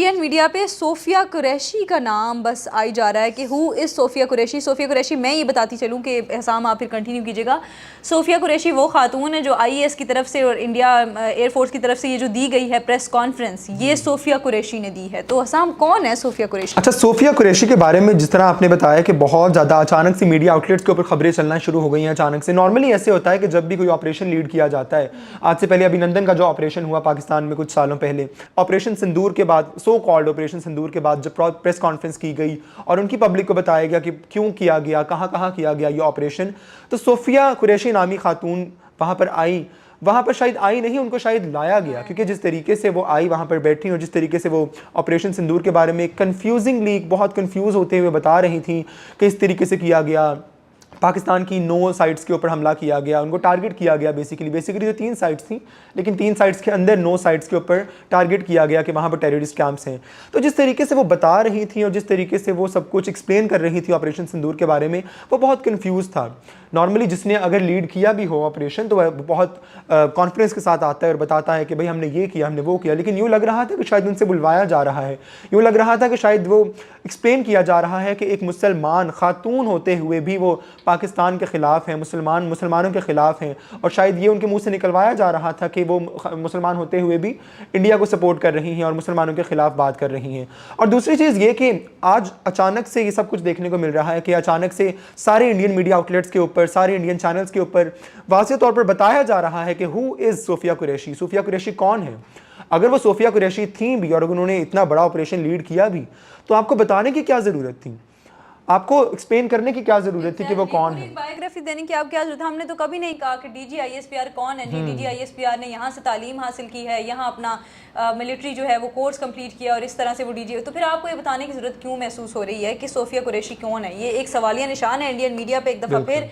Indian media पे सोफिया कुरैशी का नाम बस आई जा रहा है कि हु इज़ सोफिया कुरैशी। सोफिया कुरैशी, मैं ये बताती चलूँ कि एहसाम आप फिर कंटिन्यू कीजिएगा। सोफिया कुरैशी वो खातून है जो आईएएस की तरफ से और इंडिया एयरफोर्स की तरफ से ये जो दी गई है प्रेस कॉन्फ्रेंस, ये सोफिया कुरैशी ने दी है। तो एहसाम कौन है सोफिया कुरैशी? अच्छा, सोफिया कुरैशी के बारे में जिस तरह आपने बताया कि बहुत ज़्यादा अचानक से मीडिया आउटलेट्स के ऊपर खबरें चलना शुरू हो गई हैं अचानक से। नॉर्मली ऐसे होता है कि जब भी कोई ऑपरेशन लीड किया जाता है, आज से पहले अभिनंदन का जो ऑपरेशन हुआ पाकिस्तान में कुछ सालों पहले, ऑपरेशन सिंदूर के बाद, सो कॉल्ड ऑपरेशन सिंदूर के बाद जब प्रेस कॉन्फ्रेंस की गई और उनकी पब्लिक को बताया गया कि क्यों किया गया, कहाँ कहाँ किया गया ये ऑपरेशन, तो सोफिया कुरैशी नामी खातून वहाँ पर आई। वहाँ पर शायद आई नहीं, उनको शायद लाया गया, क्योंकि जिस तरीके से वो आई वहाँ पर बैठी और जिस तरीके से वो ऑपरेशन सिंदूर के बारे में कंफ्यूजिंगली बहुत कंफ्यूज होते हुए बता रही थी कि इस तरीके से किया गया, पाकिस्तान की 9 साइट्स के ऊपर हमला किया गया, उनको टारगेट किया गया। बेसिकली तो 3 साइट्स थी, लेकिन 3 साइट्स के अंदर 9 साइट्स के ऊपर टारगेट किया गया कि वहाँ पर टेररिस्ट कैंप्स हैं। तो जिस तरीके से वो बता रही थी और जिस तरीके से वो सब कुछ एक्सप्लेन कर रही थी ऑपरेशन सिंदूर के बारे में, वो बहुत कन्फ्यूज़ था। नॉर्मली जिसने अगर लीड किया भी हो ऑपरेशन तो वह बहुत कॉन्फिडेंस के साथ आता है और बताता है कि भाई हमने ये किया, हमने वो किया, लेकिन यूँ लग रहा था कि शायद उनसे बुलवाया जा रहा है, यूँ लग रहा था कि शायद वो एक्सप्लेन किया जा रहा है कि एक मुसलमान खातून होते हुए भी वो पाकिस्तान के ख़िलाफ़ हैं, मुसलमानों के ख़िलाफ़ हैं, और शायद ये उनके मुंह से निकलवाया जा रहा था कि वो मुसलमान होते हुए भी इंडिया को सपोर्ट कर रही हैं और मुसलमानों के ख़िलाफ़ बात कर रही हैं। और दूसरी चीज़ ये कि आज अचानक से ये सब कुछ देखने को मिल रहा है कि अचानक से सारे इंडियन मीडिया आउटलेट्स के ऊपर, सारे इंडियन चैनल्स के ऊपर वाज़ेह तौर पर बताया जा रहा है कि हु इज़ सोफिया कुरैशी, सोफिया कुरैशी कौन है। अगर वो सोफिया कुरैशी थी भी और उन्होंने इतना बड़ा ऑपरेशन लीड किया भी, तो आपको बताने की क्या ज़रूरत थी, आपको एक्सप्लेन करने की क्या ज़रूरत थी कि वो कौन है। बायोग्राफी देने की आप क्या जरूरत है? हमने तो कभी नहीं कहा कि डीजीआईएसपीआर कौन है जी। डीजीआईएसपीआर ने यहाँ से तालीम हासिल की है, यहाँ अपना मिलिट्री जो है वो कोर्स कंप्लीट किया और इस तरह से वो डीजी, तो फिर आपको ये बताने की ज़रूरत क्यों महसूस हो रही है कि सोफिया कुरैशी कौन है? ये एक सवालिया निशान है इंडियन मीडिया पे एक दफ़ा फिर